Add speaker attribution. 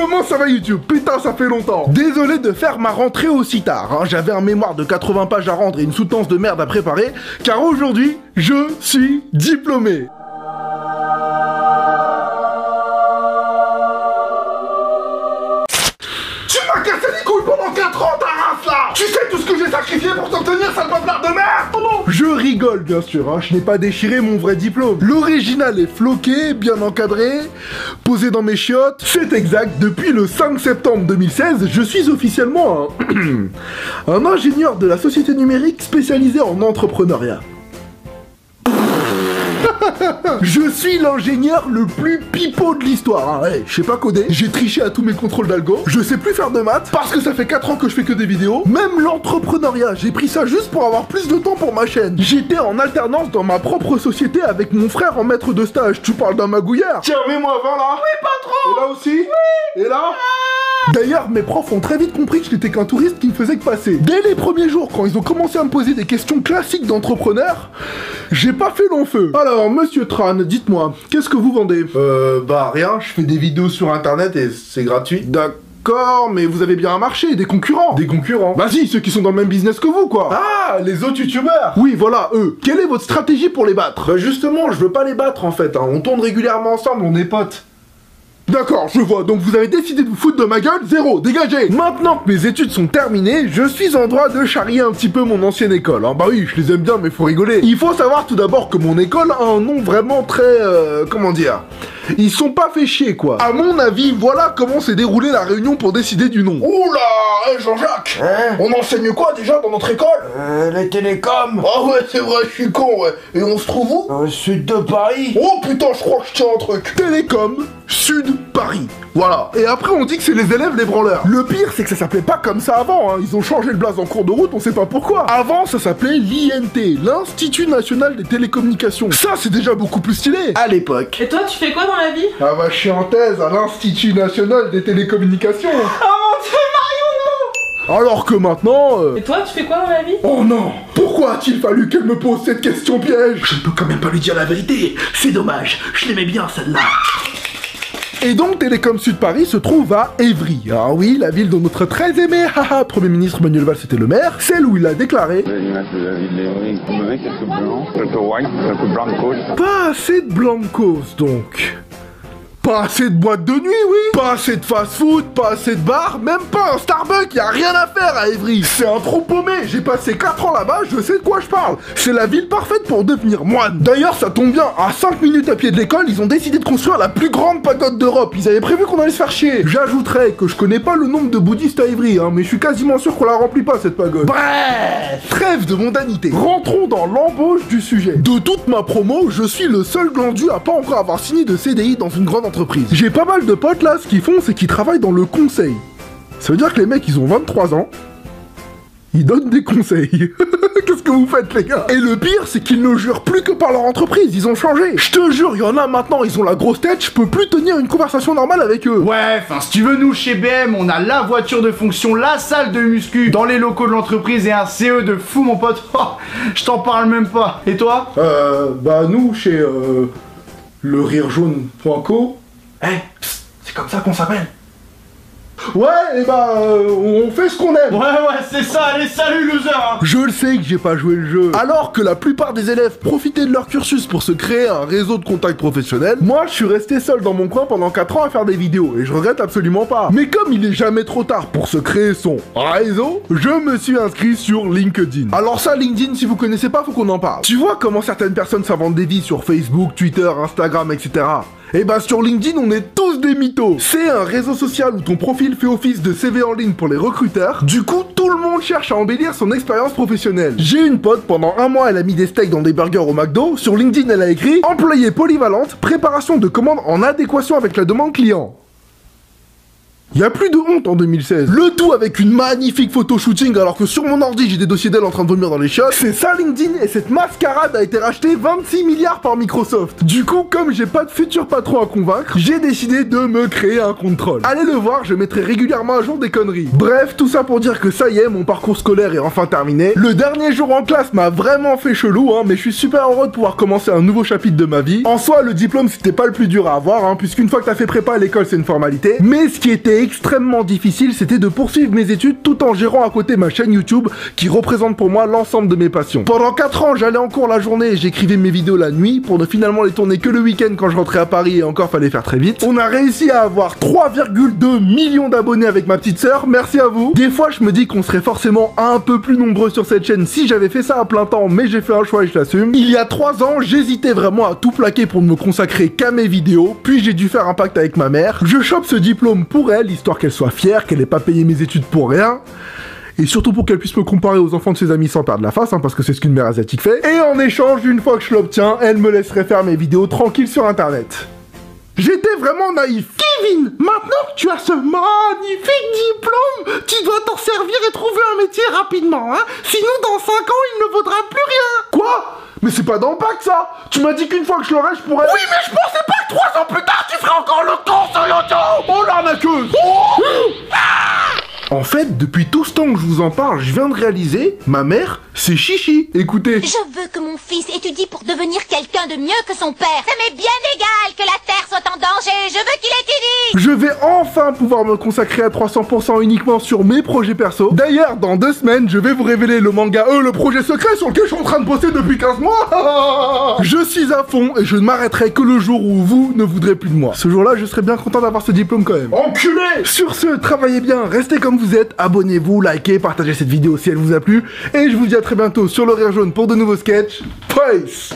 Speaker 1: Comment ça va YouTube? Putain, ça fait longtemps. Désolé de faire ma rentrée aussi tard, hein. J'avais un mémoire de 80 pages à rendre et une soutenance de merde à préparer, car aujourd'hui, je suis diplômé. Tu m'as cassé les couilles pendant 4 ans, ta race là! Tu sais tout ce que j'ai sacrifié pour t'obtenir, sale bâtard de merde! Oh non! Je rigole bien sûr, hein. Je n'ai pas déchiré mon vrai diplôme. L'original est floqué, bien encadré, posé dans mes chiottes. C'est exact, depuis le 5 septembre 2016, je suis officiellement un ingénieur de la société numérique spécialisé en entrepreneuriat. Je suis l'ingénieur le plus pipeau de l'histoire, hein. Hey, je sais pas coder, j'ai triché à tous mes contrôles d'algo, je sais plus faire de maths, parce que ça fait 4 ans que je fais que des vidéos. Même l'entrepreneuriat, j'ai pris ça juste pour avoir plus de temps pour ma chaîne. J'étais en alternance dans ma propre société avec mon frère en maître de stage. Tu parles d'un magouillard? Tiens, mets-moi 20 là. Oui, patron. Et là aussi? Oui. Et là? D'ailleurs, mes profs ont très vite compris que je n'étais qu'un touriste qui ne faisait que passer. Dès les premiers jours, quand ils ont commencé à me poser des questions classiques d'entrepreneur, j'ai pas fait long feu. Alors, monsieur Tran, dites-moi, qu'est-ce que vous vendez? Bah rien, je fais des vidéos sur internet et c'est gratuit. D'accord, mais vous avez bien un marché, des concurrents. Des concurrents? Vas-y, ceux qui sont dans le même business que vous, quoi. Ah, les autres youtubeurs. Oui, voilà, eux. Quelle est votre stratégie pour les battre? Bah justement, je veux pas les battre en fait, hein. On tourne régulièrement ensemble, on est potes. D'accord, je vois, donc vous avez décidé de vous foutre de ma gueule, zéro, dégagez. Maintenant que mes études sont terminées, je suis en droit de charrier un petit peu mon ancienne école, hein. Bah oui, je les aime bien, mais faut rigoler. Il faut savoir tout d'abord que mon école a un nom vraiment très... comment dire? Ils sont pas fait chier, quoi. À mon avis, voilà comment s'est déroulée la réunion pour décider du nom. Oula, Jean-Jacques, hein? On enseigne quoi déjà dans notre école?
Speaker 2: Les télécoms.
Speaker 1: Ah ouais, c'est vrai, je suis con, ouais. Et on se trouve où?
Speaker 2: Sud de Paris.
Speaker 1: Oh putain, je crois que je tiens un truc. Télécom, Sud, Paris. Voilà. Et après, on dit que c'est les élèves les branleurs. Le pire, c'est que ça s'appelait pas comme ça avant, hein. Ils ont changé le blaze en cours de route, on sait pas pourquoi. Avant, ça s'appelait l'INT, l'Institut National des Télécommunications. Ça, c'est déjà beaucoup plus stylé. À l'époque.
Speaker 3: Et toi, tu fais quoi dans la vie?
Speaker 1: Ah bah, je suis en thèse à l'Institut National des Télécommunications.
Speaker 3: Oh mon Dieu, Mario, non!
Speaker 1: Alors que maintenant...
Speaker 3: Et toi, tu fais quoi dans la vie?
Speaker 1: Oh non! Pourquoi a-t-il fallu qu'elle me pose cette question piège? Je ne peux quand même pas lui dire la vérité. C'est dommage, je l'aimais bien celle-là. Et donc Télécom Sud Paris se trouve à Évry. Ah oui, la ville dont notre très aimé Premier ministre Manuel Valls était le maire, celle où il a déclaré
Speaker 4: L'image de la ville d'Evry, vous avez quelques blancs, quelques white, quelques blancos.
Speaker 1: pas assez de blancos donc. Pas assez de boîtes de nuit, oui. Pas assez de fast-food, pas assez de bars, même pas un Starbucks, y a rien à faire à Évry. C'est un trou paumé, j'ai passé 4 ans là-bas, je sais de quoi je parle. C'est la ville parfaite pour devenir moine. D'ailleurs, ça tombe bien, à 5 minutes à pied de l'école, ils ont décidé de construire la plus grande pagode d'Europe. Ils avaient prévu qu'on allait se faire chier. J'ajouterais que je connais pas le nombre de bouddhistes à Évry, hein, mais je suis quasiment sûr qu'on la remplit pas cette pagode. Bref, trêve de mondanité. Rentrons dans l'embauche du sujet. De toute ma promo, je suis le seul glandu à pas encore avoir signé de CDI dans une grande entreprise. J'ai pas mal de potes là, ce qu'ils font c'est qu'ils travaillent dans le conseil. Ça veut dire que les mecs ils ont 23 ans, ils donnent des conseils. Qu'est-ce que vous faites les gars? Et le pire c'est qu'ils ne jurent plus que par leur entreprise, ils ont changé. Je te jure, il y en a maintenant, ils ont la grosse tête, je peux plus tenir une conversation normale avec eux.
Speaker 2: Ouais, enfin si tu veux, nous chez BM, on a la voiture de fonction, la salle de muscu dans les locaux de l'entreprise et un CE de fou mon pote. Oh, je t'en parle même pas. Et toi?
Speaker 1: Bah nous chez le rirejaune.co.
Speaker 2: C'est comme ça qu'on s'appelle.
Speaker 1: Ouais, et bah, on fait ce qu'on aime.
Speaker 2: Ouais, c'est ça, allez, salut loser hein.
Speaker 1: Je le sais que j'ai pas joué le jeu. Alors que la plupart des élèves profitaient de leur cursus pour se créer un réseau de contacts professionnels, moi je suis resté seul dans mon coin pendant 4 ans à faire des vidéos, et je regrette absolument pas. Mais comme il est jamais trop tard pour se créer son réseau, je me suis inscrit sur LinkedIn. Alors ça, LinkedIn, si vous connaissez pas, faut qu'on en parle. Tu vois comment certaines personnes s'inventent des vies sur Facebook, Twitter, Instagram, etc. Et bah sur LinkedIn, on est tous des mythos. C'est un réseau social où ton profil fait office de CV en ligne pour les recruteurs. Du coup, tout le monde cherche à embellir son expérience professionnelle. J'ai une pote, pendant 1 mois, elle a mis des steaks dans des burgers au McDo. Sur LinkedIn, elle a écrit « Employée polyvalente, préparation de commandes en adéquation avec la demande client ». Y a plus de honte en 2016. Le tout avec une magnifique photo shooting alors que sur mon ordi j'ai des dossiers d'elle en train de vomir dans les chiottes. C'est ça LinkedIn et cette mascarade a été rachetée 26 milliards par Microsoft. Du coup, comme j'ai pas de futur patron à convaincre, j'ai décidé de me créer un compte troll. Allez le voir, je mettrai régulièrement à jour des conneries. Bref, tout ça pour dire que ça y est, mon parcours scolaire est enfin terminé. Le dernier jour en classe m'a vraiment fait chelou, mais je suis super heureux de pouvoir commencer un nouveau chapitre de ma vie. En soi, le diplôme c'était pas le plus dur à avoir, puisqu'une fois que t'as fait prépa à l'école c'est une formalité. Mais ce qui était extrêmement difficile, c'était de poursuivre mes études tout en gérant à côté ma chaîne YouTube qui représente pour moi l'ensemble de mes passions. Pendant 4 ans, j'allais en cours la journée et j'écrivais mes vidéos la nuit pour ne finalement les tourner que le week-end quand je rentrais à Paris et encore fallait faire très vite. On a réussi à avoir 3,2 millions d'abonnés avec ma petite sœur, merci à vous. Des fois, je me dis qu'on serait forcément un peu plus nombreux sur cette chaîne si j'avais fait ça à plein temps, mais j'ai fait un choix et je l'assume. Il y a 3 ans, j'hésitais vraiment à tout plaquer pour ne me consacrer qu'à mes vidéos, puis j'ai dû faire un pacte avec ma mère. Je chope ce diplôme pour elle, histoire qu'elle soit fière, qu'elle ait pas payé mes études pour rien. Et surtout pour qu'elle puisse me comparer aux enfants de ses amis sans perdre la face, parce que c'est ce qu'une mère asiatique fait. Et en échange, une fois que je l'obtiens, elle me laisserait faire mes vidéos tranquilles sur internet. J'étais vraiment naïf. Kevin, maintenant que tu as ce magnifique diplôme, tu dois t'en servir et trouver un métier rapidement, Sinon, dans 5 ans, il ne vaudra plus rien. Quoi? Mais c'est pas dans le pacte, ça. Tu m'as dit qu'une fois que je l'aurai, je pourrais... Oui, mais je pensais pas que 3 ans plus tard, tu ferais encore le con sur YouTube. Oh, l'arnaqueuse. En fait, depuis tout ce temps que je vous en parle, je viens de réaliser, ma mère, c'est Chichi. Écoutez.
Speaker 5: Je veux que mon fils étudie pour devenir quelqu'un de mieux que son père. Ça m'est bien égal que la Terre soit en danger. Je veux qu'il étudie.
Speaker 1: Je vais enfin pouvoir me consacrer à 300% uniquement sur mes projets perso. D'ailleurs, dans 2 semaines, je vais vous révéler le manga, le projet secret sur lequel je suis en train de bosser depuis 15 mois. Je suis à fond et je ne m'arrêterai que le jour où vous ne voudrez plus de moi. Ce jour-là, je serai bien content d'avoir ce diplôme quand même. Enculé! Sur ce, travaillez bien, restez comme vous êtes, abonnez-vous, likez, partagez cette vidéo si elle vous a plu, et je vous dis à très bientôt sur le Rire Jaune pour de nouveaux sketchs. Peace!